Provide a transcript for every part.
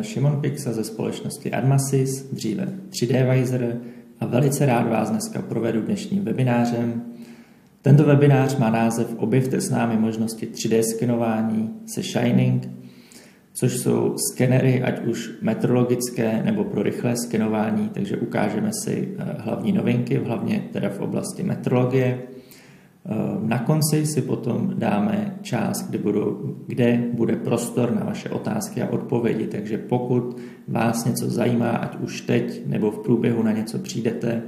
Šimon Pixa ze společnosti Admasys, dříve 3Dvisor, a velice rád vás dneska provedu dnešním webinářem. Tento webinář má název Objevte s námi možnosti 3D skenování se Shining, což jsou skenery, ať už metrologické nebo pro rychlé skenování, takže ukážeme si hlavní novinky, hlavně teda v oblasti metrologie. Na konci si potom dáme část, kde bude prostor na vaše otázky a odpovědi, takže pokud vás něco zajímá, ať už teď nebo v průběhu na něco přijdete,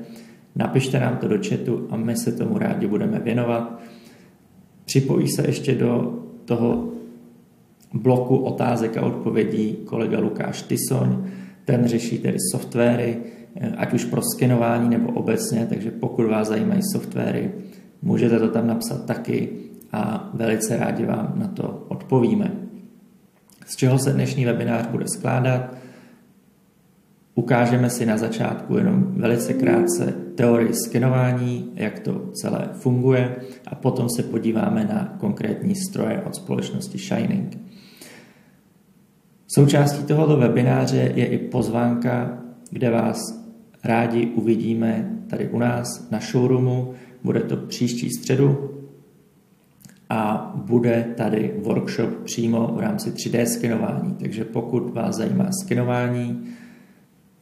napište nám to do chatu a my se tomu rádi budeme věnovat. Připojí se ještě do toho bloku otázek a odpovědí kolega Lukáš Tysoň, ten řeší tedy softwary, ať už pro skenování nebo obecně, takže pokud vás zajímají softwary, můžete to tam napsat taky a velice rádi vám na to odpovíme. Z čeho se dnešní webinář bude skládat? Ukážeme si na začátku jenom velice krátce teorii skenování, jak to celé funguje, a potom se podíváme na konkrétní stroje od společnosti Shining. Součástí tohoto webináře je i pozvánka, kde vás rádi uvidíme tady u nás na showroomu. Bude to příští středu a bude tady workshop přímo v rámci 3D skenování. Takže pokud vás zajímá skenování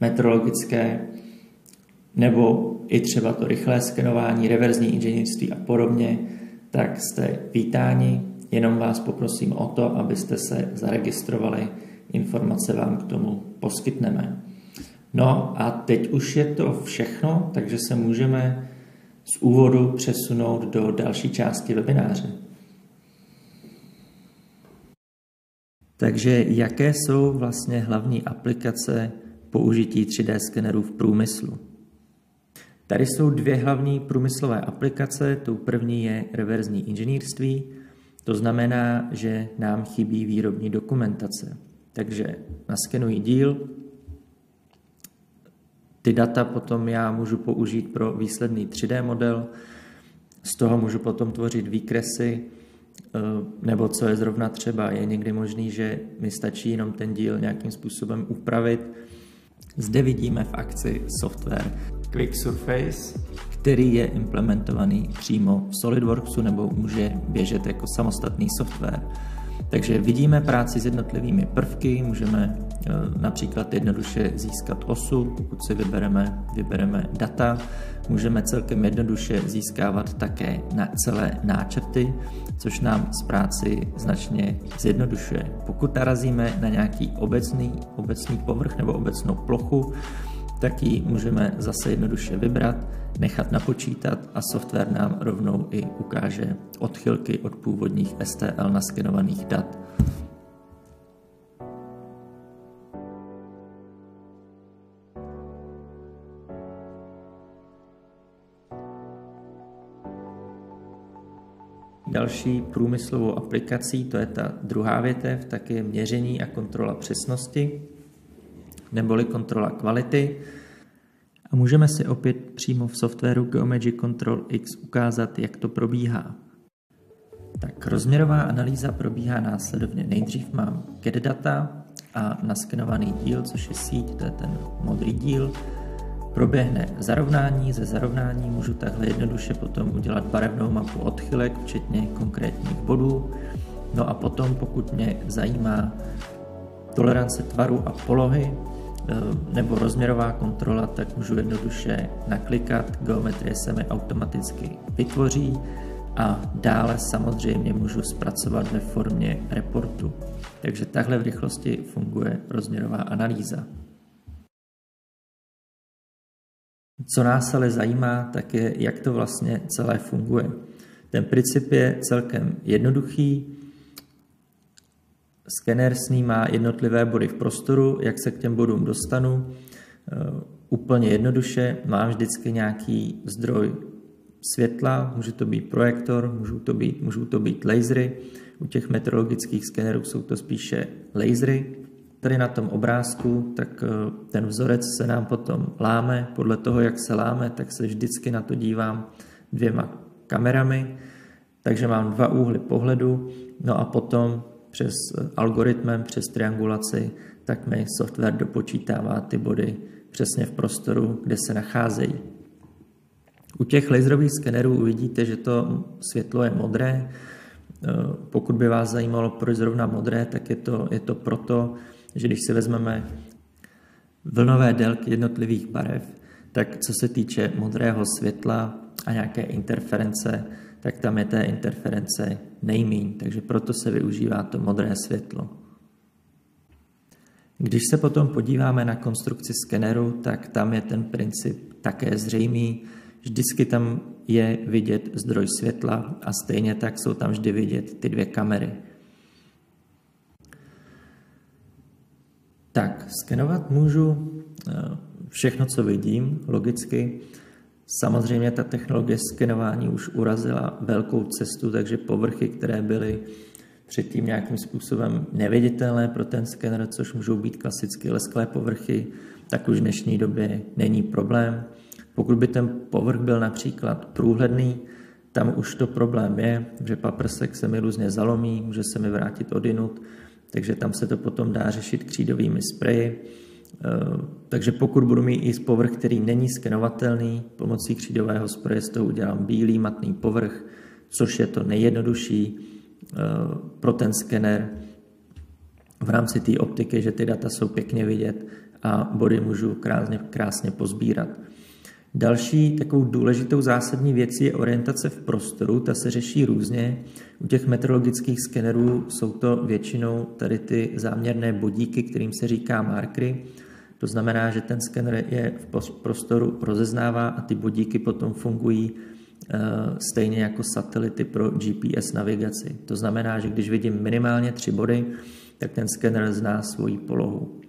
metrologické nebo i třeba to rychlé skenování, reverzní inženýrství a podobně, tak jste vítáni. Jenom vás poprosím o to, abyste se zaregistrovali. Informace vám k tomu poskytneme. No a teď už je to všechno, takže se můžeme z úvodu přesunout do další části webináře. Takže jaké jsou vlastně hlavní aplikace použití 3D skenerů v průmyslu? Tady jsou dvě hlavní průmyslové aplikace. Tou první je reverzní inženýrství. To znamená, že nám chybí výrobní dokumentace. Takže naskenuji díl, ty data potom já můžu použít pro výsledný 3D model, z toho můžu potom tvořit výkresy, nebo co je zrovna třeba, je někdy možný, že mi stačí jenom ten díl nějakým způsobem upravit. Zde vidíme v akci software Quick Surface, který je implementovaný přímo v SolidWorksu nebo může běžet jako samostatný software. Takže vidíme práci s jednotlivými prvky, můžeme například jednoduše získat osu, pokud si vybereme data, můžeme celkem jednoduše získávat také na celé náčrty, což nám z práci značně zjednodušuje. Pokud narazíme na nějaký obecný povrch nebo obecnou plochu, tak ji můžeme zase jednoduše vybrat, nechat napočítat a software nám rovnou i ukáže odchylky od původních STL naskenovaných dat. Další průmyslovou aplikací, to je ta druhá větev, tak je měření a kontrola přesnosti, neboli kontrola kvality. A můžeme si opět přímo v softwaru Geomagic Control X ukázat, jak to probíhá. Tak rozměrová analýza probíhá následovně. Nejdřív mám CAD data a naskenovaný díl, což je síť, to je ten modrý díl. Proběhne zarovnání, ze zarovnání můžu takhle jednoduše potom udělat barevnou mapu odchylek, včetně konkrétních bodů. No a potom, pokud mě zajímá tolerance tvaru a polohy, nebo rozměrová kontrola, tak můžu jednoduše naklikat, geometrie se mi automaticky vytvoří a dále samozřejmě můžu zpracovat ve formě reportu. Takže takhle v rychlosti funguje rozměrová analýza. Co nás ale zajímá, tak je, jak to vlastně celé funguje. Ten princip je celkem jednoduchý. Skener snímá jednotlivé body v prostoru, jak se k těm bodům dostanu. Úplně jednoduše, mám vždycky nějaký zdroj světla, může to být projektor, můžou to být lasery. U těch metrologických skenerů jsou to spíše lasery. Tady na tom obrázku, tak ten vzorec se nám potom láme. Podle toho, jak se láme, tak se vždycky na to dívám dvěma kamerami. Takže mám dva úhly pohledu, no a potom přes algoritmem, přes triangulaci, tak mi software dopočítává ty body přesně v prostoru, kde se nacházejí. U těch laserových skenerů uvidíte, že to světlo je modré. Pokud by vás zajímalo, proč zrovna modré, tak je to proto, že když si vezmeme vlnové délky jednotlivých barev, tak co se týče modrého světla a nějaké interference, tak tam je té interference nejmíň, takže proto se využívá to modré světlo. Když se potom podíváme na konstrukci skeneru, tak tam je ten princip také zřejmý. Vždycky tam je vidět zdroj světla a stejně tak jsou tam vždy vidět ty dvě kamery. Tak, skenovat můžu všechno, co vidím, logicky. Samozřejmě ta technologie skenování už urazila velkou cestu, takže povrchy, které byly předtím nějakým způsobem neviditelné pro ten skener, což můžou být klasicky lesklé povrchy, tak už v dnešní době není problém. Pokud by ten povrch byl například průhledný, tam už to problém je, že paprsek se mi různě zalomí, může se mi vrátit odinut, takže tam se to potom dá řešit křídovými spreji. Takže pokud budu mít i povrch, který není skenovatelný, pomocí křídového spreje z toho udělám bílý matný povrch, což je to nejjednodušší pro ten skener v rámci té optiky, že ty data jsou pěkně vidět a body můžu krásně pozbírat. Další takovou důležitou zásadní věcí je orientace v prostoru, ta se řeší různě. U těch meteorologických skenerů jsou to většinou tady ty záměrné bodíky, kterým se říká markery. To znamená, že ten skener je v prostoru rozeznává a ty bodíky potom fungují stejně jako satelity pro GPS navigaci. To znamená, že když vidím minimálně 3 body, tak ten skener zná svoji polohu.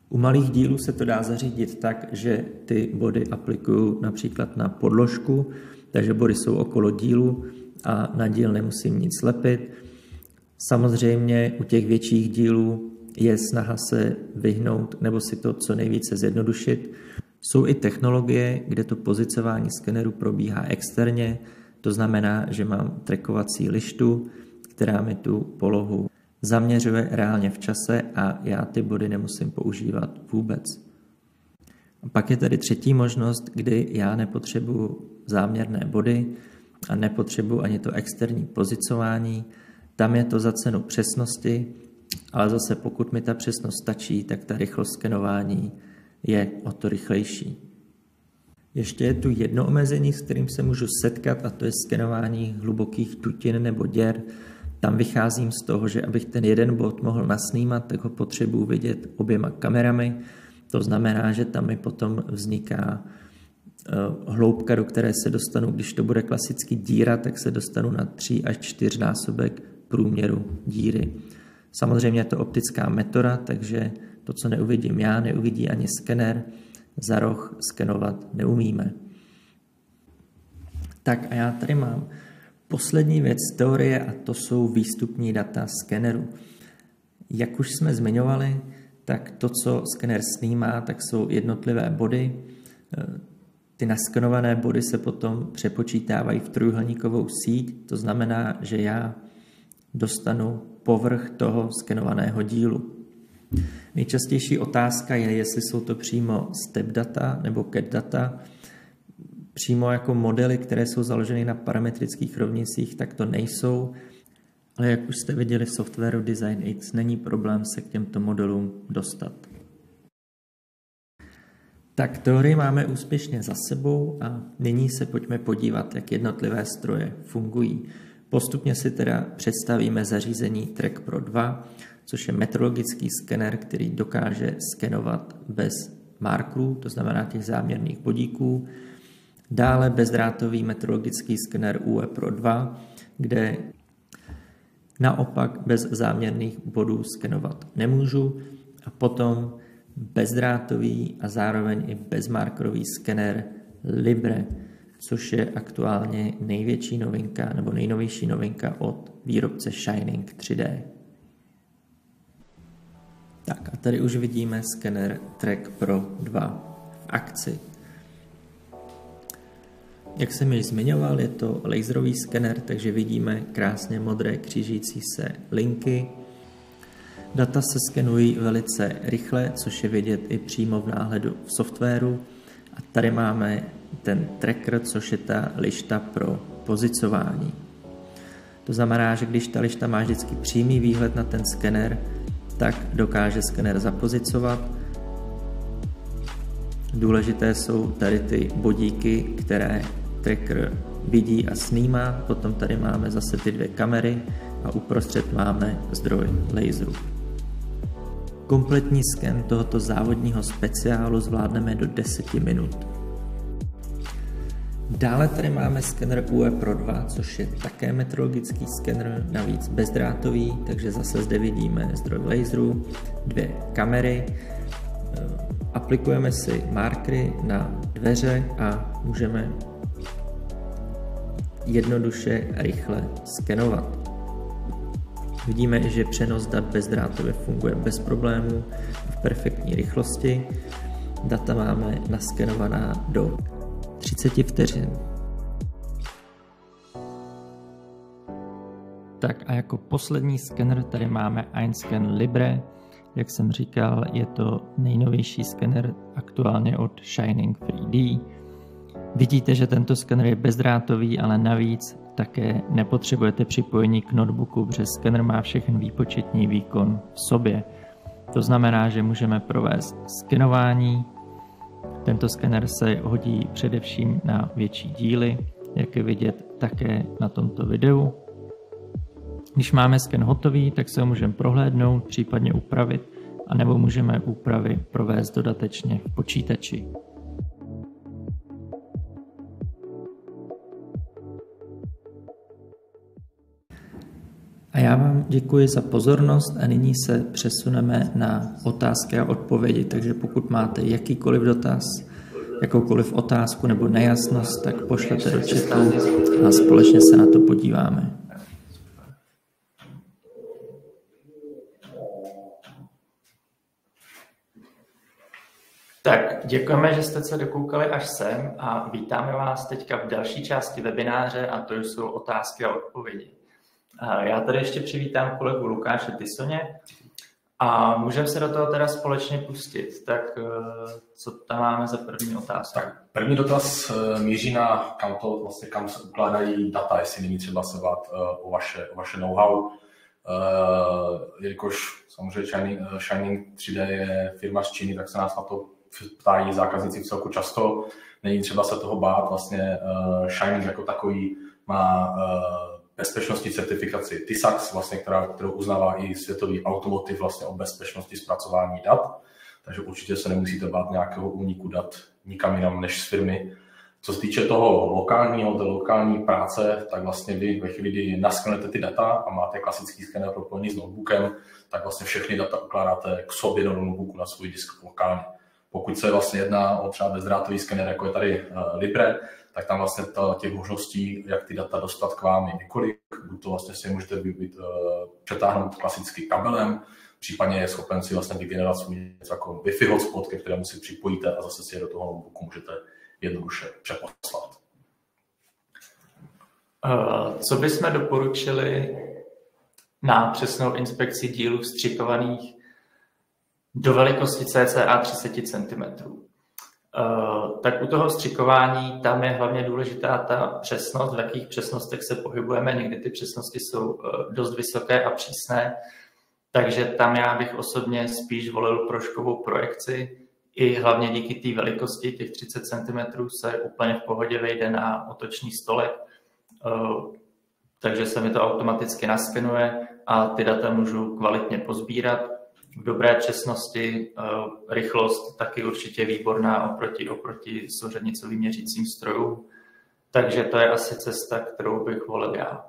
U malých dílů se to dá zařídit tak, že ty body aplikuju například na podložku, takže body jsou okolo dílu a na díl nemusím nic lepit. Samozřejmě u těch větších dílů je snaha se vyhnout nebo si to co nejvíce zjednodušit. Jsou i technologie, kde to pozicování skeneru probíhá externě, to znamená, že mám trackovací lištu, která mi tu polohu zaměřuje reálně v čase a já ty body nemusím používat vůbec. A pak je tady třetí možnost, kdy já nepotřebuji záměrné body a nepotřebuji ani to externí pozicování. Tam je to za cenu přesnosti, ale zase pokud mi ta přesnost stačí, tak ta rychlost skenování je o to rychlejší. Ještě je tu jedno omezení, s kterým se můžu setkat, a to je skenování hlubokých tutin nebo děr. Tam vycházím z toho, že abych ten jeden bod mohl nasnímat, tak ho potřebuji vidět oběma kamerami. To znamená, že tam mi potom vzniká hloubka, do které se dostanu, když to bude klasicky díra, tak se dostanu na 3 až 4 násobek průměru díry. Samozřejmě je to optická metoda, takže to, co neuvidím já, neuvidí ani skener, za roh skenovat neumíme. Tak a já tady mám poslední věc teorie a to jsou výstupní data skeneru. Jak už jsme zmiňovali, tak to, co skener snímá, tak jsou jednotlivé body. Ty naskenované body se potom přepočítávají v trojúhelníkovou síť, to znamená, že já dostanu povrch toho skenovaného dílu. Nejčastější otázka je, jestli jsou to přímo step data nebo cat data. Přímo jako modely, které jsou založeny na parametrických rovnicích, tak to nejsou. Ale jak už jste viděli v softwaru DesignX, není problém se k těmto modelům dostat. Tak teorii máme úspěšně za sebou a nyní se pojďme podívat, jak jednotlivé stroje fungují. Postupně si teda představíme zařízení Track Pro 2, což je metrologický skener, který dokáže skenovat bez markerů, to znamená těch záměrných bodíků. Dále bezdrátový metrologický skener UE Pro 2, kde naopak bez záměrných bodů skenovat nemůžu. A potom bezdrátový a zároveň i bezmarkerový skener Libre, což je aktuálně největší novinka nebo nejnovější novinka od výrobce Shining 3D. Tak a tady už vidíme skener Track Pro 2 v akci. Jak jsem již zmiňoval, je to laserový skener, takže vidíme krásně modré křížící se linky. Data se skenují velice rychle, což je vidět i přímo v náhledu v softwaru. A tady máme ten tracker, což je ta lišta pro pozicování. To znamená, že když ta lišta má vždycky přímý výhled na ten skener, tak dokáže skener zapozicovat. Důležité jsou tady ty bodíky, které tracker vidí a snímá. Potom tady máme zase ty dvě kamery a uprostřed máme zdroj laseru. Kompletní sken tohoto závodního speciálu zvládneme do 10 minut. Dále tady máme skener UE Pro 2, což je také metrologický skener, navíc bezdrátový, takže zase zde vidíme zdroj laseru, dvě kamery. Aplikujeme si markery na dveře a můžeme jednoduše a rychle skenovat. Vidíme, že přenos dat bezdrátově funguje bez problémů v perfektní rychlosti. Data máme naskenovaná do 30 vteřin. Tak a jako poslední skener tady máme Einscan Libre. Jak jsem říkal, je to nejnovější skener aktuálně od Shining 3D. Vidíte, že tento skener je bezdrátový, ale navíc také nepotřebujete připojení k notebooku, protože skener má všechen výpočetní výkon v sobě. To znamená, že můžeme provést skenování. Tento skener se hodí především na větší díly, jak je vidět také na tomto videu. Když máme sken hotový, tak se ho můžeme prohlédnout, případně upravit, anebo můžeme úpravy provést dodatečně v počítači. A já vám děkuji za pozornost a nyní se přesuneme na otázky a odpovědi, takže pokud máte jakýkoliv dotaz, jakoukoliv otázku nebo nejasnost, tak pošlete do chatu a společně se na to podíváme. Tak děkujeme, že jste se dokoukali až sem a vítáme vás teďka v další části webináře a to jsou otázky a odpovědi. Já tady ještě přivítám kolegu Lukáše Tysoně a můžeme se do toho teda společně pustit. Tak co tam máme za první otázku? Tak první dotaz míří na kam se ukládají data, jestli není třeba se bát o vaše know-how. Jelikož samozřejmě Shining 3D je firma z Číny, tak se nás na to ptají zákazníci celku často. Není třeba se toho bát, vlastně Shining jako takový má bezpečnostní certifikaci TISAX, vlastně, kterou uznává i světový automotiv vlastně o bezpečnosti zpracování dat. Takže určitě se nemusíte bát nějakého úniku dat nikam jinam než z firmy. Co se týče toho té lokální práce, tak vlastně vy ve chvíli, kdy naskenujete ty data a máte klasický skener propojený s notebookem, tak vlastně všechny data ukládáte k sobě do notebooku na svůj disk lokálně. Pokud se vlastně jedná o třeba bezdrátový skener, jako je tady Libre, tak tam vlastně těch možností, jak ty data dostat k vám, je několik. Buď to vlastně si můžete přetáhnout klasicky kabelem, případně je schopen si vlastně vygenerovat svůj jako Wi-Fi hotspot, ke kterému si připojíte a zase si je do toho notebooku můžete jednoduše přeposlat. Co bychom doporučili na přesnou inspekci dílů vstřikovaných do velikosti cca 30 cm? Tak u toho vstřikování tam je hlavně důležitá ta přesnost, v jakých přesnostech se pohybujeme. Někdy ty přesnosti jsou dost vysoké a přísné, takže tam já bych osobně spíš volil prožkovou projekci. I hlavně díky té velikosti, těch 30 cm se úplně v pohodě vejde na otočný stolek, takže se mi to automaticky naskenuje a ty data můžu kvalitně pozbírat. V dobré přesnosti, rychlost taky určitě výborná oproti souřadnicovým měřícím strojům. Takže to je asi cesta, kterou bych volil já.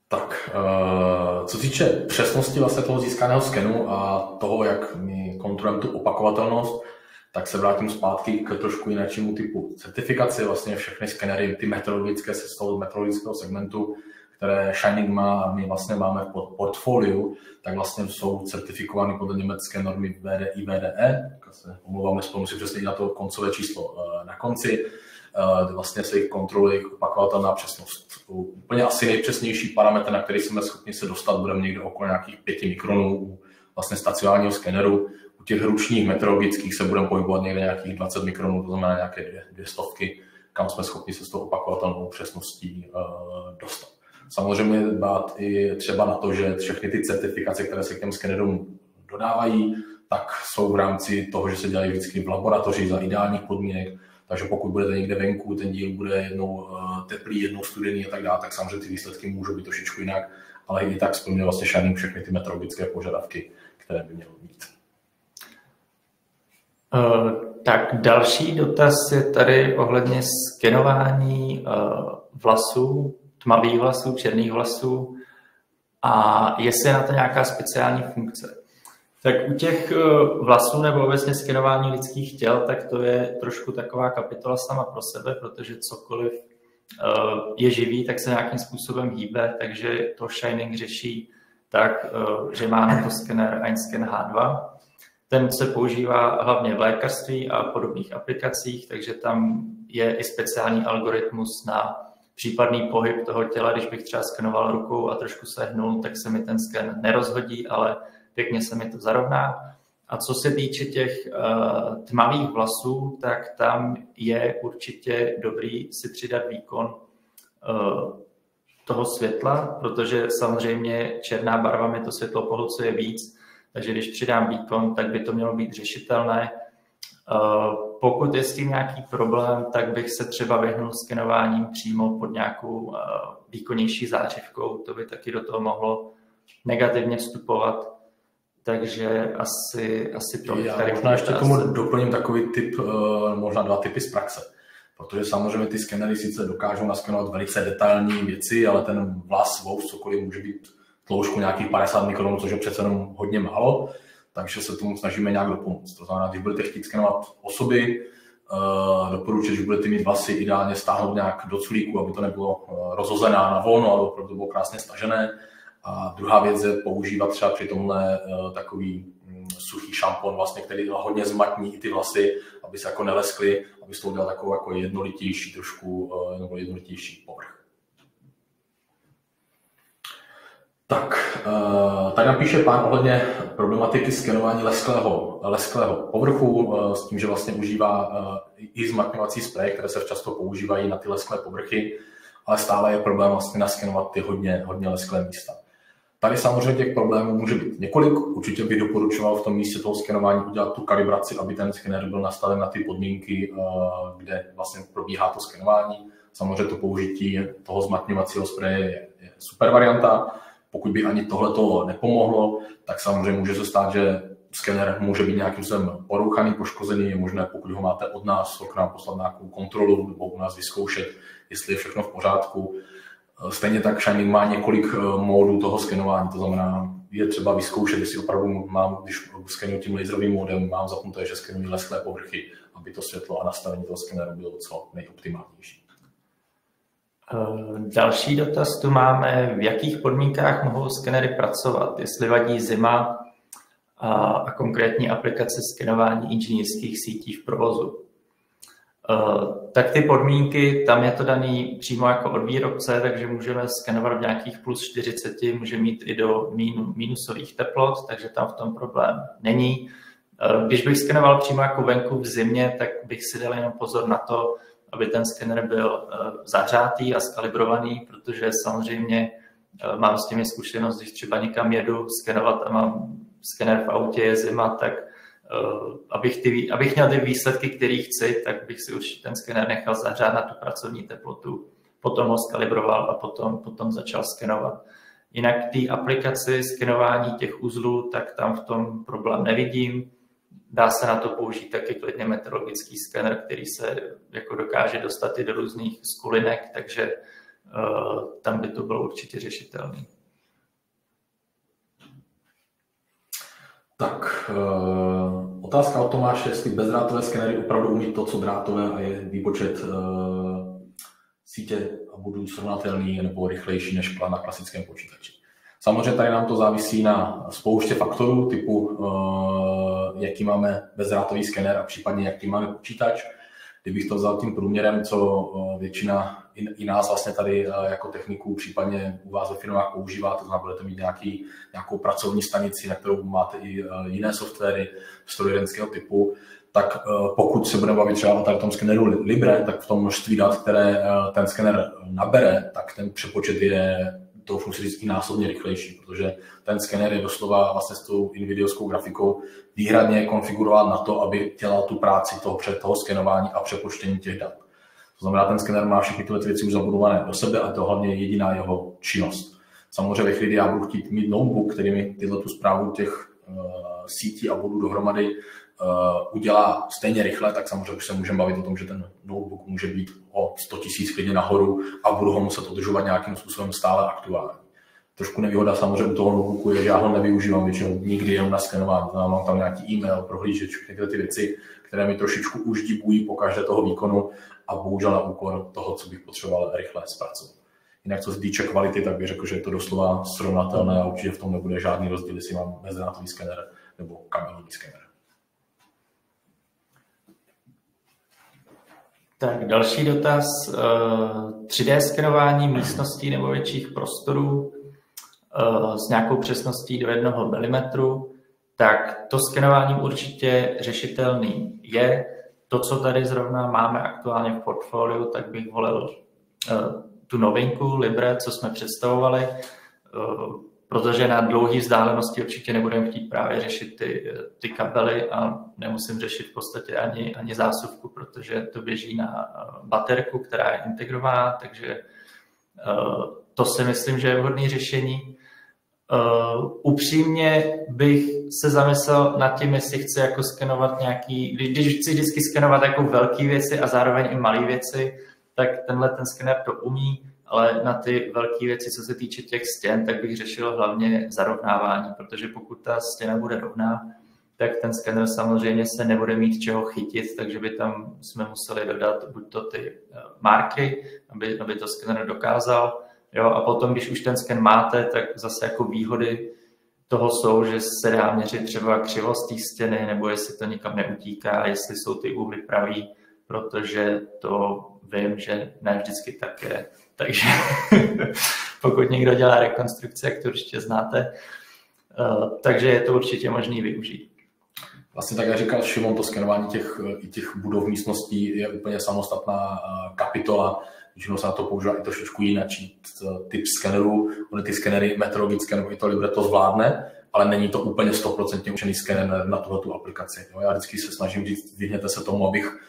Tak, co se týče přesnosti vlastně toho získaného skenu a toho, jak my kontrolujeme tu opakovatelnost, tak se vrátím zpátky k trošku jinému typu certifikaci. Vlastně všechny skenery, ty metrologické se z toho metrologického segmentu, které Shining má a my vlastně máme v portfoliu, tak vlastně jsou certifikovány podle německé normy VDI, VDE. Tak se omlouvám, nespomínám si přesně na to koncové číslo na konci. Vlastně se jich kontroluje jejich opakovatelná přesnost. Úplně asi nejpřesnější parametr, na který jsme schopni se dostat, budeme někde okolo nějakých 5 mikronů u vlastně stacionárního skeneru. U těch ručních metrologických se budeme pohybovat někde nějakých 20 mikronů, to znamená nějaké 200, kam jsme schopni se s tou opakovatelnou přesností dostat. Samozřejmě dbát i třeba na to, že všechny ty certifikace, které se k těm skenerům dodávají, tak jsou v rámci toho, že se dělají vždycky v laboratoři za ideálních podmínek. Takže pokud budete někde venku, ten díl bude jednou teplý, jednou studený a tak dále, tak samozřejmě ty výsledky můžou být trošičku jinak, ale i tak splňuje vlastně Shining všechny ty metrologické požadavky, které by měly mít. Tak další dotaz je tady ohledně skenování vlasů, tmavých vlasů, černých vlasů a jestli je na to nějaká speciální funkce. Tak u těch vlasů nebo obecně skenování lidských těl, tak to je trošku taková kapitola sama pro sebe, protože cokoliv je živý, tak se nějakým způsobem hýbe, takže to Shining řeší tak, že má na to skener Einstein H2. Ten se používá hlavně v lékařství a podobných aplikacích, takže tam je i speciální algoritmus na případný pohyb toho těla. Když bych třeba skenoval rukou a trošku se hnul, tak se mi ten sken nerozhodí, ale pěkně se mi to zarovná. A co se týče těch tmavých vlasů, tak tam je určitě dobrý si přidat výkon toho světla, protože samozřejmě černá barva mi to světlo pohlcuje víc, takže když přidám výkon, tak by to mělo být řešitelné. Pokud je s tím nějaký problém, tak bych se třeba vyhnul skenováním přímo pod nějakou výkonnější zářivkou, to by taky do toho mohlo negativně vstupovat. Takže asi to. Já možná ještě tomu doplním takový tip, možná 2 tipy z praxe. Protože samozřejmě ty skenery sice dokážou naskenovat velice detailní věci, ale ten vlas, vous, cokoliv může být tloušku nějakých 50 mikronů, což je přece jenom hodně málo, takže se tomu snažíme nějak dopomoct. To znamená, když budete chtít skenovat osoby, doporučuji, že budete mít vlasy ideálně stáhnout nějak do culíku, aby to nebylo rozhozené na volno, ale opravdu to bylo krásně stažené. A druhá věc je používat třeba při tomhle takový suchý šampon, vlastně, který hodně zmatní i ty vlasy, aby se jako neleskly, aby se to udělal takovou jako jednolitější trošku, nebo jednolitější povrch. Tak, tady nám píše pán ohledně problematiky skenování lesklého povrchu s tím, že vlastně užívá i zmatňovací spreje, které se často používají na ty lesklé povrchy, ale stále je problém vlastně naskenovat ty hodně lesklé místa. Tady samozřejmě těch problémů může být několik. Určitě bych doporučoval v tom místě toho skenování udělat tu kalibraci, aby ten skener byl nastaven na ty podmínky, kde vlastně probíhá to skenování. Samozřejmě to použití toho zmatňovacího spreje je super varianta. Pokud by ani tohleto nepomohlo, tak samozřejmě může se stát, že skener může být nějakým způsobem porouchaný, poškozený. Je možné, pokud ho máte od nás, k nám poslat nějakou kontrolu nebo u nás vyzkoušet, jestli je všechno v pořádku. Stejně tak Shining má několik módů toho skenování, to znamená, je třeba vyzkoušet, jestli opravdu mám, když skenuji tím laserovým módem, mám zapnuté, že skenuji lesklé povrchy, aby to světlo a nastavení toho skeneru bylo co nejoptimálnější. Další dotaz tu máme, v jakých podmínkách mohou skenery pracovat, jestli vadí zima a konkrétní aplikace skenování inženýrských sítí v provozu. Tak ty podmínky, tam je to daný přímo jako od výrobce, takže můžeme skenovat v nějakých plus 40, může mít i do minusových teplot, takže tam v tom problém není. Když bych skenoval přímo jako venku v zimě, tak bych si dal jenom pozor na to, aby ten skener byl zahřátý a skalibrovaný, protože samozřejmě mám s těmi zkušenost, když třeba někam jedu skenovat a mám skener v autě, je zima, tak abych měl ty výsledky, které chci, tak bych si určitě ten skener nechal zahřát na tu pracovní teplotu, potom ho skalibroval a potom začal skenovat. Jinak té aplikaci skenování těch uzlů, tak tam v tom problém nevidím. Dá se na to použít taky klidně meteorologický skener, který se jako dokáže dostat i do různých skulinek, takže tam by to bylo určitě řešitelné. Tak, otázka od Tomáše, jestli bezdrátové skenery opravdu umí to, co drátové a je výpočet sítě budou srovnatelný nebo rychlejší než na klasickém počítači. Samozřejmě tady nám to závisí na spoustě faktorů, typu jaký máme bezdrátový skener a případně jaký máme počítač. Kdybych to vzal tím průměrem, co většina i nás vlastně tady jako techniků, případně u vás ve firmách používá, to znamená, budete mít nějakou pracovní stanici, na kterou máte i jiné softwary strojírenského typu, tak pokud se budeme bavit třeba o tady tom skeneru Libre, tak v tom množství dat, které ten skener nabere, tak ten přepočet je to si říct násobně rychlejší, protože ten skener je doslova vlastně s tou NVIDIovskou grafikou výhradně konfigurován na to, aby dělal tu práci toho skenování a přepočtení těch dat. To znamená, ten skener má všechny tyhle věci už zabudované do sebe a to hlavně je jediná jeho činnost. Samozřejmě ve chvíli, kdy já budu chtít mít notebook, který mi tu zprávu těch sítí a bodů dohromady udělá stejně rychle, tak samozřejmě už se můžeme bavit o tom, že ten notebook může být o 100 000 klidně nahoru a budu ho muset udržovat nějakým způsobem stále aktuálně. Trošku nevýhoda samozřejmě u toho notebooku je, že já ho nevyužívám většinou nikdy jenom na skenování. Mám tam nějaký e-mail, prohlížeč, všechny ty věci, které mi trošičku už díbují po každé toho výkonu a bohužel na úkor toho, co bych potřeboval rychle zpracovat. Jinak co se týče kvality, tak bych řekl, že je to doslova srovnatelné a určitě v tom nebude žádný rozdíl, jestli mám bezdrátový skener nebo kabelový skener. Tak další dotaz. 3D skenování místností nebo větších prostorů s nějakou přesností do 1 mm, tak to skenování určitě řešitelný je. To, co tady zrovna máme aktuálně v portfoliu, tak bych volil tu novinku Libre, co jsme představovali, protože na dlouhé vzdálenosti určitě nebudeme chtít právě řešit ty kabely a nemusím řešit v podstatě ani zásuvku, protože to běží na baterku, která je integrovaná, takže to si myslím, že je vhodné řešení. Upřímně bych se zamyslel nad tím, jestli chci jako skenovat když chci vždycky skenovat jako velké věci a zároveň i malé věci, tak ten skener to umí, ale na ty velké věci, co se týče těch stěn, tak bych řešil hlavně zarovnávání, protože pokud ta stěna bude rovná, tak ten skener samozřejmě se nebude mít čeho chytit, takže by tam jsme museli dodat buď to ty marky, aby to skener dokázal. Jo, a potom, když už ten sken máte, tak zase jako výhody toho jsou, že se dá měřit třeba křivost té stěny, nebo jestli to nikam neutíká, jestli jsou ty úhly pravý, protože to vím, že ne vždycky tak je. Takže pokud někdo dělá rekonstrukce, jak to určitě znáte, takže je to určitě možný využít. Vlastně tak, jak říkal Šimon, to skenování těch budov místností je úplně samostatná kapitola. Většinou se na to používá i trošičku jináčí typ skenerů. Ony ty skenery meteorologické nebo i to Libre to zvládne, ale není to úplně 100% učený skener na tuhletu aplikaci. Jo, já vždycky se snažím říct, vyhněte se tomu, abych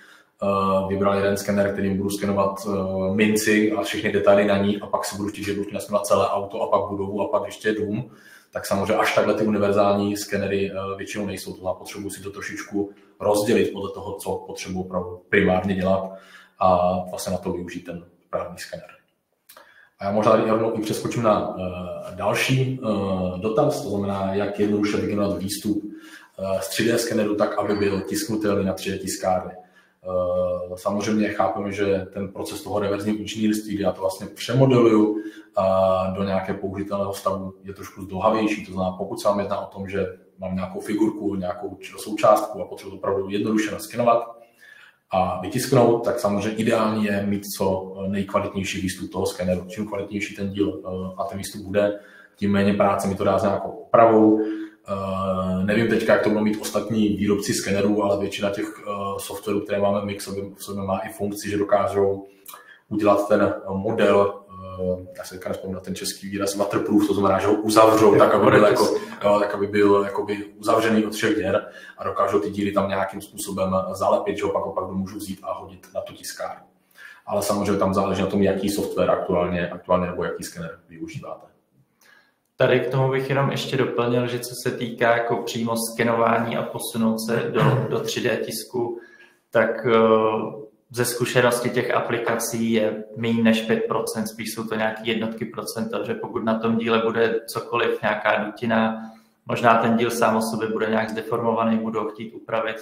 vybral jeden skener, kterým budu skenovat minci a všechny detaily na ní a pak si budu chtít, že budu naskenovat celé auto a pak budovu a pak ještě dům. Tak samozřejmě až takhle ty univerzální skenery většinou nejsou. To znamená, potřebuji si to trošičku rozdělit podle toho, co potřebuji opravdu primárně dělat a vlastně na to využít ten právní skener. A já možná rovnou i přeskočím na další dotaz, to znamená, jak jednoduše vygenerovat výstup z 3D skeneru tak, aby byl tisknutelný na 3D tiskárny. Samozřejmě chápeme, že ten proces toho reverzního inženýrství, kdy já to vlastně přemodeluju do nějaké použitelného stavu, je trošku zdlouhavější. To znamená, pokud se vám jedná o tom, že mám nějakou figurku, nějakou součástku a potřebuji opravdu jednoduše naskenovat a vytisknout, tak samozřejmě ideální je mít co nejkvalitnější výstup toho skeneru. Čím kvalitnější ten díl a ten výstup bude, tím méně práce mi to dá s nějakou opravou. Nevím teďka, jak to budou mít ostatní výrobci skenerů, ale většina těch softwarů, které máme my, v sobě má i funkci, že dokážou udělat ten model, já se nespomínám na ten český výraz, waterproof, to znamená, že ho uzavřou tak, aby byl jakoby uzavřený od všech děr a dokážou ty díly tam nějakým způsobem zalepit, že ho pak opravdu můžu vzít a hodit na tu tiskárnu. Ale samozřejmě tam záleží na tom, jaký software aktuálně nebo jaký skener využíváte. Tady k tomu bych jenom ještě doplnil, že co se týká jako přímo skenování a posunout se do 3D tisku, tak ze zkušenosti těch aplikací je méně než 5%, spíš jsou to nějaké jednotky procenta, že pokud na tom díle bude cokoliv, nějaká dutina, možná ten díl sám o sobě bude nějak zdeformovaný, budou chtít upravit,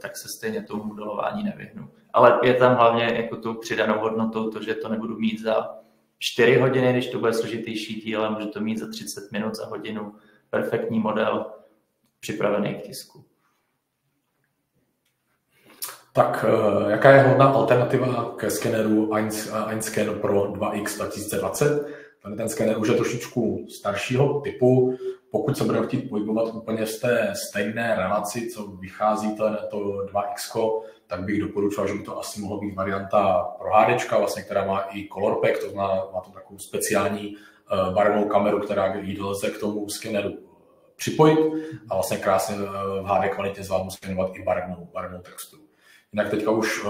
tak se stejně tomu modelování nevyhnu. Ale je tam hlavně jako tou přidanou hodnotou to, že to nebudu mít za 4 hodiny, když to bude složitější díl, ale můžu to mít za 30 minut, za hodinu. Perfektní model, připravený k tisku. Tak jaká je hodná alternativa ke skeneru Einscan Pro 2X 2020? Ten skener už je trošičku staršího typu. Pokud se budeme chtít pohybovat úplně z té stejné relaci, co vychází to 2X, tak bych doporučoval, že by to asi mohla být varianta pro HD, vlastně, která má i Color Pack, to znamená, má to takovou speciální barevnou kameru, která lze k tomu skeneru připojit a vlastně krásně v HD kvalitě zvládnu skenovat i barevnou texturu. Jinak teďka už,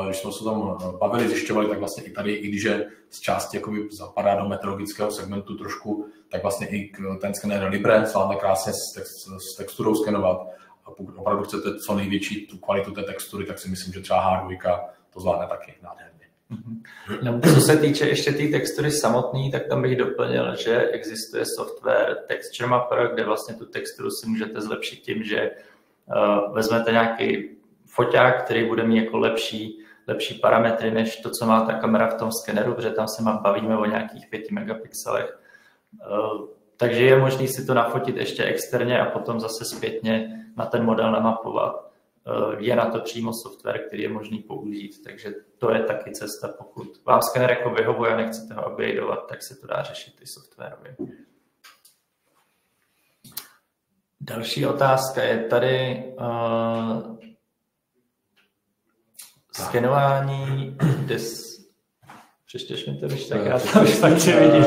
když jsme se tam bavili, zjišťovali, tak vlastně i tady, i když je z části jakoby zapadá do meteorologického segmentu trošku, tak vlastně i ten skener Libre zvládne krásně s texturou skenovat. A pokud opravdu chcete co největší tu kvalitu té textury, tak si myslím, že třeba H2 to zvládne taky nádherně. No, co se týče ještě té textury samotné, tak tam bych doplnil, že existuje software Texture Mapper, kde vlastně tu texturu si můžete zlepšit tím, že vezmete nějaký foťák, který bude mít jako lepší parametry než to, co má ta kamera v tom skeneru, protože tam se bavíme o nějakých 5 megapixelech. Takže je možné si to nafotit ještě externě a potom zase zpětně na ten model namapovat. Je na to přímo software, který je možný použít, takže to je taky cesta. Pokud vám skener jako vyhovuje a nechcete ho upgradeovat, tak se to dá řešit i softwarově. Další otázka je tady skenování Přečtěš mi to, když tak já to už tak vidím.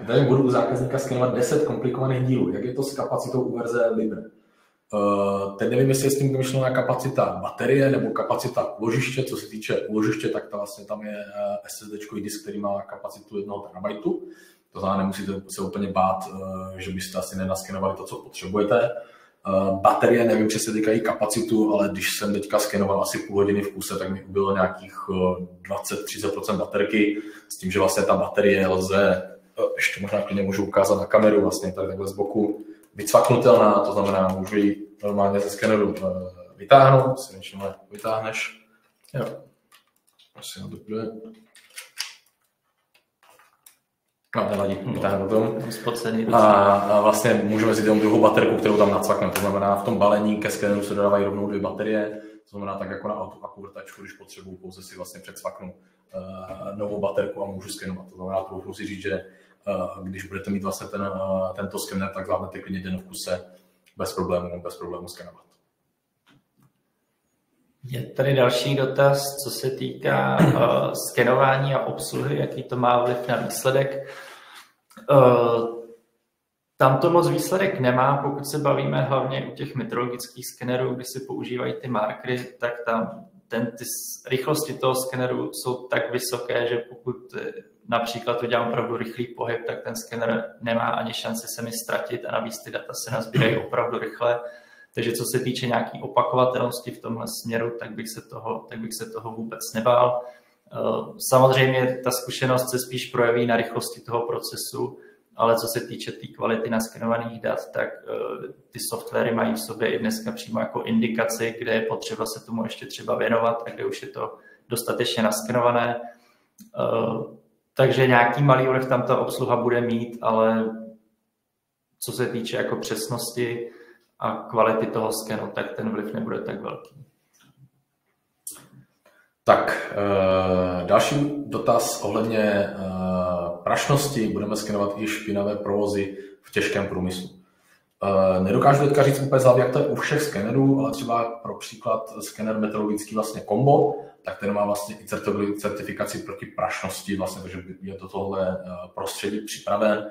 Tady budu u zákazníka skenovat 10 komplikovaných dílů. Jak je to s kapacitou u verze Libre? Teď nevím, jestli je s tím myšlená kapacita baterie nebo kapacita úložiště. Co se týče úložiště, tak vlastně tam je SSD disk, který má kapacitu 1 TB. To znamená, nemusíte se úplně bát, že byste asi nenaskenovali to, co potřebujete. Baterie, nevím, či se týkají kapacitu, ale když jsem teďka skenoval asi půl hodiny v kuse, tak mi bylo nějakých 20-30% baterky, s tím, že vlastně ta baterie lze, ještě možná klidně můžu ukázat na kameru, vlastně tady takhle z boku, vycvaknutelná, to znamená, můžu ji normálně ze skeneru vytáhnout, si něčím vytáhneš. Jo. Asi na to bude. No, nevadí, vytáhnu to. A vlastně můžeme si tam druhou baterku, kterou tam nacvakneme. To znamená, v tom balení ke skeneru se dodávají rovnou 2 baterie. To znamená, tak jako na akuvrtačku, když potřebuji, pouze si vlastně předsvaknu novou baterku a můžu skenovat. To znamená, trochu si říct, že když budete mít vlastně tento skener, tak zvládnete klidně den v kuse bez problémů skenovat. Je tady další dotaz, co se týká skenování a obsluhy, jaký to má vliv na výsledek. Tam to moc výsledek nemá, pokud se bavíme hlavně u těch metrologických skenerů, kdy se používají ty markery, tak tam ty rychlosti toho skeneru jsou tak vysoké, že pokud například udělám opravdu rychlý pohyb, tak ten skener nemá ani šanci se mi ztratit a navíc ty data se nazbírají opravdu rychle. Takže co se týče nějaké opakovatelnosti v tomhle směru, tak bych se toho vůbec nebál. Samozřejmě ta zkušenost se spíš projeví na rychlosti toho procesu, ale co se týče té kvality naskenovaných dat, tak ty softwary mají v sobě i dneska přímo jako indikaci, kde je potřeba se tomu ještě třeba věnovat a kde už je to dostatečně naskenované. Takže nějaký malý vliv tam ta obsluha bude mít, ale co se týče jako přesnosti a kvality toho skenu, tak ten vliv nebude tak velký. Tak, další dotaz ohledně prašnosti. Budeme skenovat i špinavé provozy v těžkém průmyslu. Nedokážu teďka říct úplně z hlavy, jak to je u všech skenerů, ale třeba pro příklad skener metrologický vlastně Combo, tak ten má vlastně i certifikaci proti prašnosti, vlastně, takže je do tohle prostředí připraven.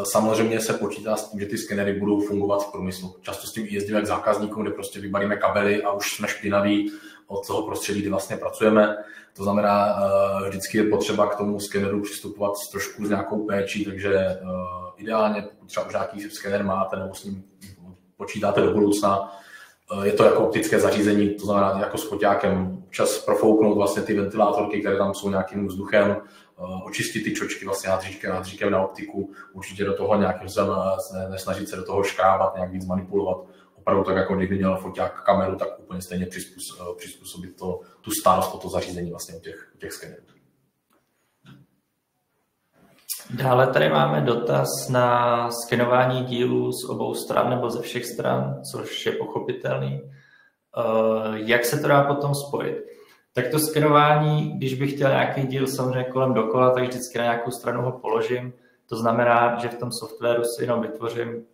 Samozřejmě se počítá s tím, že ty skenery budou fungovat v průmyslu. Často s tím jezdíme k zákazníkům, kde prostě vybalíme kabely a už jsme špinaví od toho prostředí, kde vlastně pracujeme. To znamená, vždycky je potřeba k tomu skeneru přistupovat trošku s nějakou péčí, takže ideálně, pokud třeba už nějaký skener máte nebo s ním počítáte do budoucna, je to jako optické zařízení, to znamená jako s foťákem čas profouknout vlastně ty ventilátorky, které tam jsou nějakým vzduchem očistit ty čočky vlastně hádříkem na optiku, určitě do toho nějakým nesnažit se do toho škrábat, nějak víc manipulovat. Opravdu tak, jako kdyby měl foťák kameru, tak úplně stejně přizpůsobit tu stálost to zařízení vlastně u těch skenerů. Dále tady máme dotaz na skenování dílů z obou stran nebo ze všech stran, což je pochopitelný. Jak se to dá potom spojit? Tak to skenování, když bych chtěl nějaký díl samozřejmě kolem dokola, tak vždycky na nějakou stranu ho položím. To znamená, že v tom softwaru si jenom vytvořím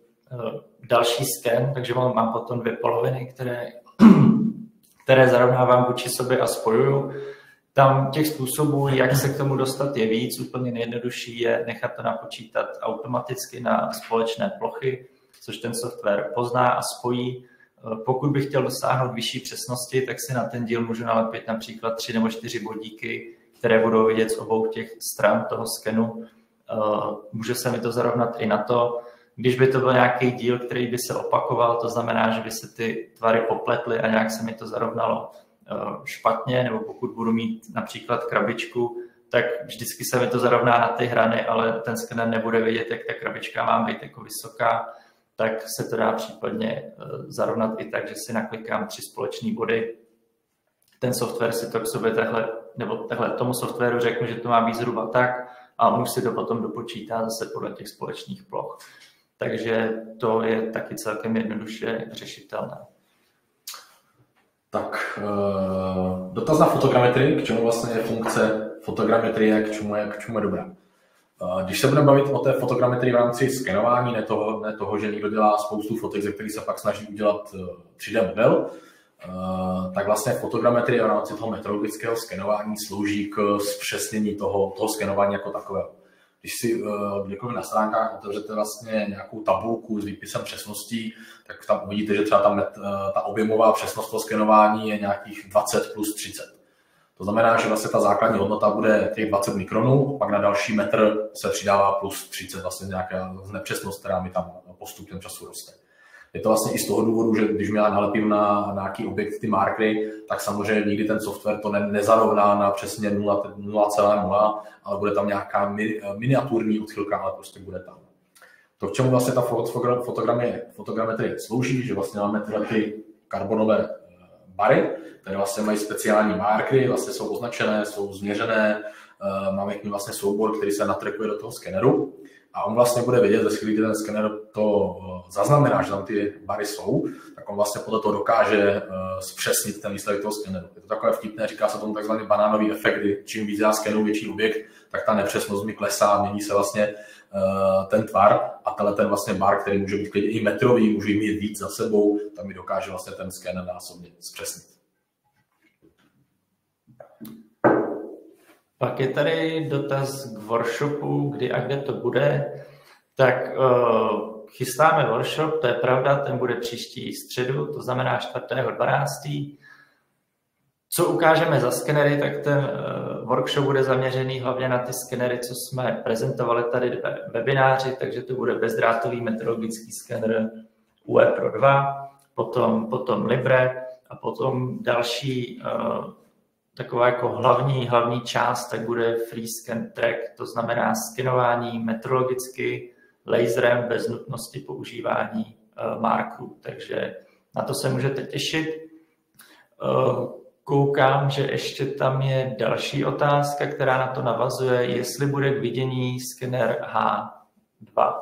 další sken, takže mám potom dvě poloviny, které zarovnávám vůči sobě a spojuju. Tam těch způsobů, jak se k tomu dostat, je víc. Úplně nejjednodušší je nechat to napočítat automaticky na společné plochy, což ten software pozná a spojí. Pokud bych chtěl dosáhnout vyšší přesnosti, tak si na ten díl můžu nalepit například 3 nebo 4 bodíky, které budou vidět z obou těch stran toho skenu. Může se mi to zarovnat i na to. Když by to byl nějaký díl, který by se opakoval, to znamená, že by se ty tvary popletly a nějak se mi to zarovnalo špatně, nebo pokud budu mít například krabičku, tak vždycky se mi to zarovná na ty hrany, ale ten skener nebude vědět, jak ta krabička má být jako vysoká, tak se to dá případně zarovnat i tak, že si naklikám 3 společné body. Ten software si to k sobě takhle tomu softwaru řeknu, že to má být zhruba tak a on už si to potom dopočítá zase podle těch společných ploch. Takže to je taky celkem jednoduše řešitelné. Tak, dotaz na fotogrammetrii, k čemu vlastně je funkce fotogrammetrie, k čemu je dobrá. Když se budeme bavit o té fotogrammetrii v rámci skenování, ne toho, že někdo dělá spoustu fotek, ze kterých se pak snaží udělat 3D model, tak vlastně fotogrammetrie v rámci toho metrologického skenování slouží k zpřesnění toho skenování jako takového. Když si kdekoliv na stránkách otevřete vlastně nějakou tabulku s výpisem přesností, tak tam uvidíte, že třeba ta objemová přesnost toho skenování je nějakých 20 plus 30. To znamená, že vlastně ta základní hodnota bude těch 20 mikronů, pak na další metr se přidává plus 30, vlastně nějaká nepřesnost, která mi tam postupem času roste. Je to vlastně i z toho důvodu, že když já nalepím na nějaký objekt ty markery, tak samozřejmě nikdy ten software to nezarovná na přesně 0,0, ale bude tam nějaká miniaturní odchylka, ale prostě bude tam. To, k čemu vlastně ta fotogrammetrie slouží, že vlastně máme tyhle ty karbonové bary, které vlastně mají speciální markery, vlastně jsou označené, jsou změřené, máme k nim vlastně soubor, který se natrackuje do toho skeneru a on vlastně bude vědět, ve chvíli, kdy ten skener to zaznamená, že tam ty bary jsou, tak on vlastně podle toho dokáže zpřesnit ten výsledek toho skeneru. Je to takové vtipné, říká se tomu takzvaný banánový efekt, kdy čím víc já skenuju větší objekt, tak ta nepřesnost mi klesá, mění se vlastně ten tvar a ten vlastně bar, který může být i metrový, může mít víc za sebou, tam mi dokáže vlastně ten skener násobně zpřesnit. Pak je tady dotaz k workshopu, kdy a kde to bude. Tak chystáme workshop, to je pravda, ten bude příští středu, to znamená 4.12. Co ukážeme za skenery, tak ten workshop bude zaměřený hlavně na ty skenery, co jsme prezentovali tady ve webináři, takže to bude bezdrátový metrologický skener UE Pro 2, potom Libre a potom další taková jako hlavní část, tak bude Free Scan Track, to znamená skenování metrologicky laserem bez nutnosti používání markerů, takže na to se můžete těšit. Koukám, že ještě tam je další otázka, která na to navazuje, jestli bude k vidění skener H2.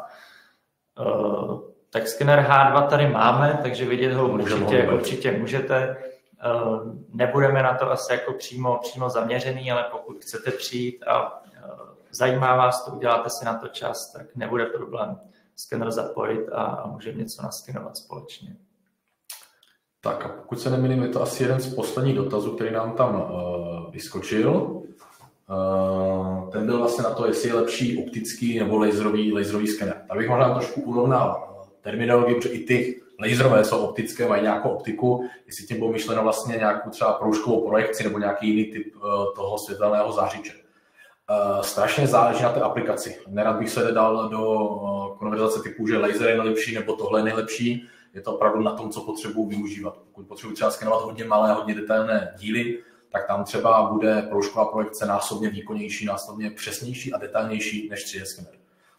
Tak skener H2 tady máme, takže vidět ho určitě můžete. Nebudeme na to asi jako přímo zaměřený, ale pokud chcete přijít a zajímá vás to, uděláte si na to čas, tak nebude problém skener zapojit a můžeme něco naskenovat společně. Tak a pokud se nemýlím, je to asi jeden z posledních dotazů, který nám tam vyskočil. Ten byl vlastně na to, jestli je lepší optický nebo laserový skener. Tady bych možná trošku urovnal terminologii, protože i ty laserové jsou optické, mají nějakou optiku, jestli tím bylo myšleno vlastně nějakou třeba proužkovou projekci nebo nějaký jiný typ toho světelného zářiče. Strašně záleží na té aplikaci. Nerad bych se dal do konverzace typu, že laser je nejlepší nebo tohle je nejlepší. Je to opravdu na tom, co potřebuji využívat. Pokud potřebuji třeba skenovat hodně malé, hodně detailné díly, tak tam třeba bude proužková projekce násobně výkonnější, násobně přesnější a detailnější než 3D skener.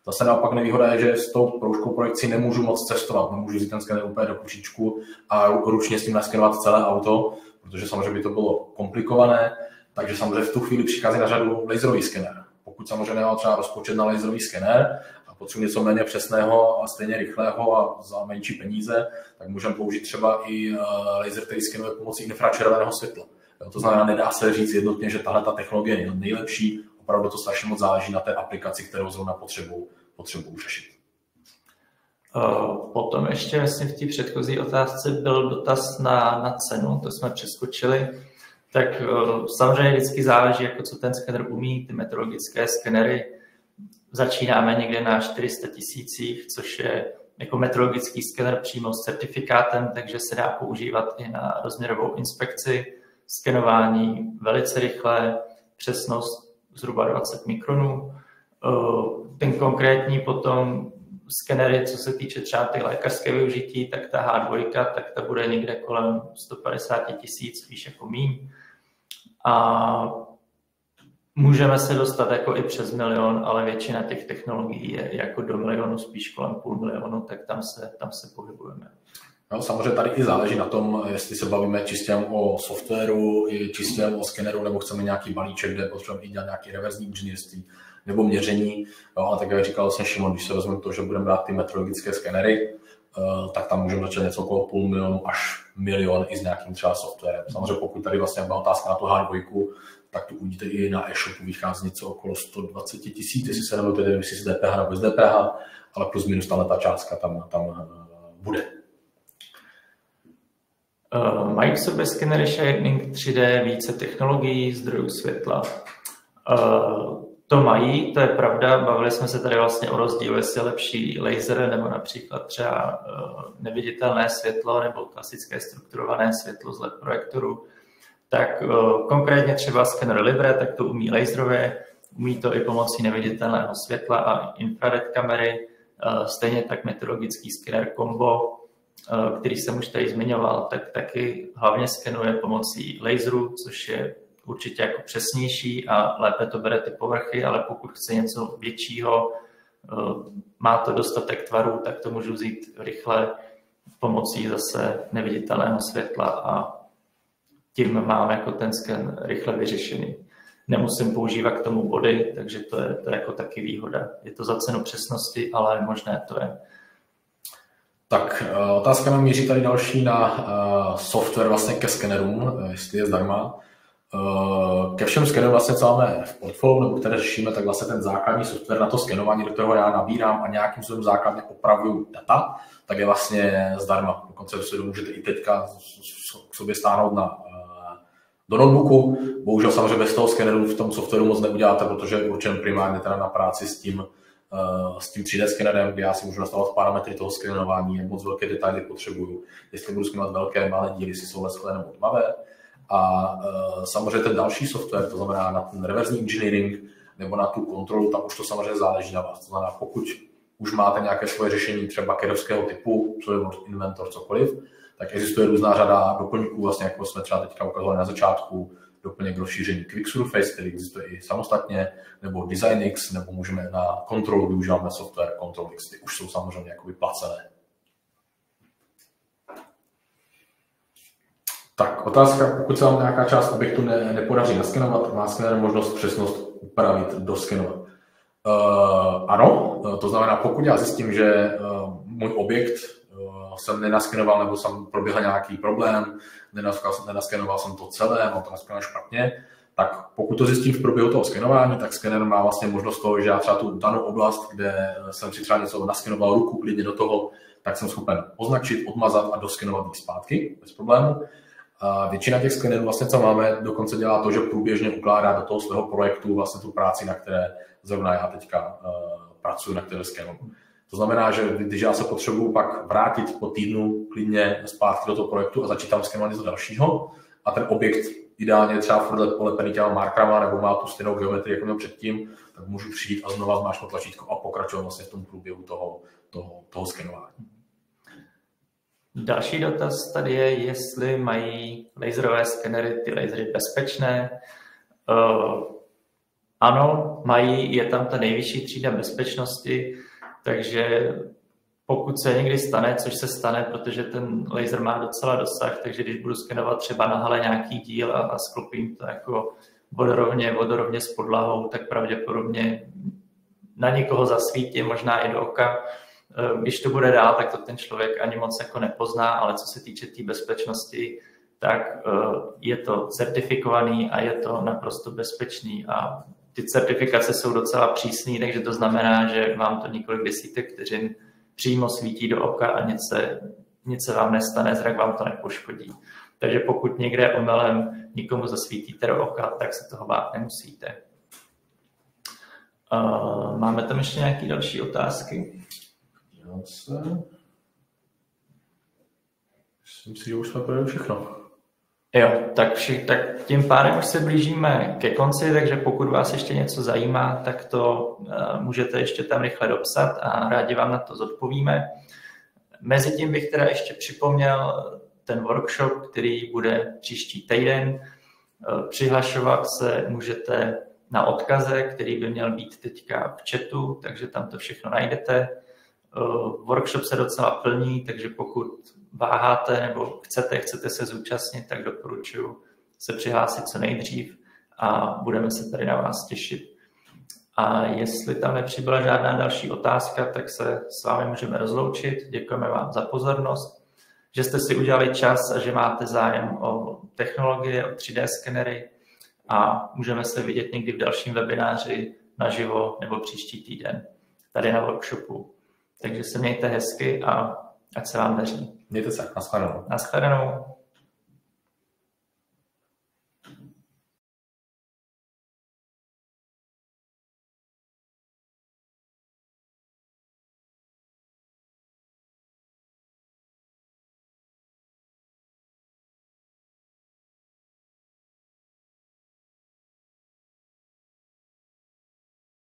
Zase naopak nevýhoda je, že s tou proužkovou projekcí nemůžu moc cestovat, nemůžu vzít ten skener úplně do kušičku a ručně s tím naskenovat celé auto, protože samozřejmě by to bylo komplikované, takže samozřejmě v tu chvíli přichází na řadu laserový skener. Pokud samozřejmě nemám třeba rozpočet na laserový skener a potřebuji něco méně přesného a stejně rychlého a za menší peníze, tak můžeme použít třeba i laser, který skenuje pomocí infračerveného světla. To znamená, nedá se říct jednotně, že tahle ta technologie je nejlepší, opravdu to strašně moc záleží na té aplikaci, kterou zrovna potřebuji řešit. Potom ještě vlastně v té předchozí otázce byl dotaz na cenu, to jsme přeskočili. Tak samozřejmě vždycky záleží, jako co ten skener umí, ty metrologické skenery. Začínáme někde na 400 000, což je jako metrologický skener přímo s certifikátem, takže se dá používat i na rozměrovou inspekci, skenování velice rychlé, přesnost zhruba 20 mikronů. Ten konkrétní potom skenery, co se týče třeba těch lékařské využití, tak ta H2, tak ta bude někde kolem 150 000, spíš jako míň. A můžeme se dostat jako i přes 1 milion, ale většina těch technologií je jako do milionu, spíš kolem 500 000, tak tam se pohybujeme. No, samozřejmě tady i záleží na tom, jestli se bavíme čistě o softwaru, čistě o skeneru, nebo chceme nějaký balíček, kde potřebujeme i dělat nějaký reverzní inženýrství nebo měření. No, a tak jak říkal vlastně Šimon, když se vezmeme to, že budeme brát ty metrologické skenery, tak tam můžeme začít něco okolo 500 000 až 1 milion i s nějakým třeba softwarem. Samozřejmě pokud tady vlastně byla otázka na tu H2, tak tu uvidíte i na e-shopu, vychází něco okolo 120 000, jestli se nemůžete, jestli s DPH nebo bez DPH, ale plus minus ta částka tam bude. Mají v sobě skenery Shining 3D více technologií, zdrojů světla? To mají, to je pravda. Bavili jsme se tady vlastně o rozdílu, jestli je lepší laser nebo například třeba neviditelné světlo nebo klasické strukturované světlo z LED projektoru. Tak konkrétně třeba skener Libre, tak to umí laserově, umí to i pomocí neviditelného světla a infrared kamery. Stejně tak meteorologický skener Combo, který jsem už tady zmiňoval, tak taky hlavně skenuje pomocí laseru, což je určitě jako přesnější a lépe to bere ty povrchy, ale pokud chce něco většího, má to dostatek tvarů, tak to můžu vzít rychle pomocí zase neviditelného světla a tím mám jako ten sken rychle vyřešený. Nemusím používat k tomu body, takže to je jako taky výhoda. Je to za cenu přesnosti, ale možné to je. Tak otázka nám míří tady další na software vlastně ke skenerům, jestli je zdarma. Ke všem skenerům vlastně, co máme v portfoliu, nebo které řešíme, tak vlastně ten základní software na to skenování, do kterého já nabírám a nějakým způsobem základně opravuju data, tak je vlastně zdarma. Dokonce si to můžete i teďka k sobě stáhnout do notebooku. Bohužel samozřejmě bez toho skeneru v tom softwaru moc neuděláte, protože je určen primárně teda na práci s tím 3D skenerem, kde já si můžu nastavovat parametry toho skenování, jak moc velké detaily potřebuju, jestli budu skenovat velké, malé díly, jestli jsou lesklé nebo tmavé. A samozřejmě ten další software, to znamená na ten reverzní engineering nebo na tu kontrolu, tam už to samozřejmě záleží na vás. To znamená, pokud už máte nějaké svoje řešení třeba kerovského typu, co je Inventor, cokoliv, tak existuje různá řada doplňků, vlastně jako jsme třeba teďka ukazovali na začátku, doplněk rozšíření Quick Surface, který existuje i samostatně, nebo DesignX, nebo můžeme na kontrolu využíváme software ControlX, ty už jsou samozřejmě jakoby placené. Tak, otázka, pokud se vám nějaká část objektu nepodaří naskenovat, má skener možnost přesnost upravit, doskenovat. Ano, to znamená, pokud já zjistím, že můj objekt jsem nenaskenoval nebo jsem proběhl nějaký problém, nenaskenoval jsem to celé, mám to naskenovat špatně, tak pokud to zjistím v průběhu toho skenování, tak skener má vlastně možnost toho, že já třeba tu danou oblast, kde jsem si třeba něco naskenoval ruku klidně do toho, tak jsem schopen označit, odmazat a doskenovat ji zpátky bez problému. A většina těch skenerů, vlastně, co máme, dokonce dělá to, že průběžně ukládá do toho svého projektu vlastně tu práci, na které zrovna já teďka pracuji, na které skenuju. To znamená, že když já se potřebuji pak vrátit po týdnu klidně zpátky do toho projektu a začít tam skenovat něco dalšího a ten objekt ideálně třeba furt polepený těma markrama nebo má tu stejnou geometrii, jako měl předtím, tak můžu přijít a znova zmáčknout tlačítko a pokračovat vlastně v tom průběhu toho skenování. Další dotaz tady je, jestli mají laserové skenery ty lasery bezpečné. Ano, mají, je tam ta nejvyšší třída bezpečnosti, takže pokud se někdy stane, což se stane, protože ten laser má docela dosah, takže když budu skenovat třeba na hale nějaký díl a sklopím to jako vodorovně s podlahou, tak pravděpodobně na někoho zasvítím, možná i do oka. Když to bude dál, tak to ten člověk ani moc jako nepozná, ale co se týče té bezpečnosti, tak je to certifikovaný a je to naprosto bezpečný. A ty certifikace jsou docela přísné, takže to znamená, že vám to několik desítek vteřin přímo svítí do oka a nic se vám nestane, zrak vám to nepoškodí. Takže pokud někde omylem nikomu zasvítíte do oka, tak se toho bát nemusíte. Máme tam ještě nějaké další otázky? Myslím si, že už jsme projeli všechno. Jo, tak tím pádem už se blížíme ke konci, takže pokud vás ještě něco zajímá, tak to můžete ještě tam rychle dopsat a rádi vám na to zodpovíme. Mezitím bych teda ještě připomněl ten workshop, který bude příští týden. Přihlašovat se můžete na odkaze, který by měl být teďka v chatu, takže tam to všechno najdete. Workshop se docela plní, takže pokud váháte nebo chcete se zúčastnit, tak doporučuji se přihlásit co nejdřív a budeme se tady na vás těšit. A jestli tam nepřibyla žádná další otázka, tak se s vámi můžeme rozloučit. Děkujeme vám za pozornost, že jste si udělali čas a že máte zájem o technologie, o 3D skenery a můžeme se vidět někdy v dalším webináři naživo nebo příští týden tady na workshopu. Takže se mějte hezky a ať se vám daří. Mějte se, nashledanou. Nashledanou.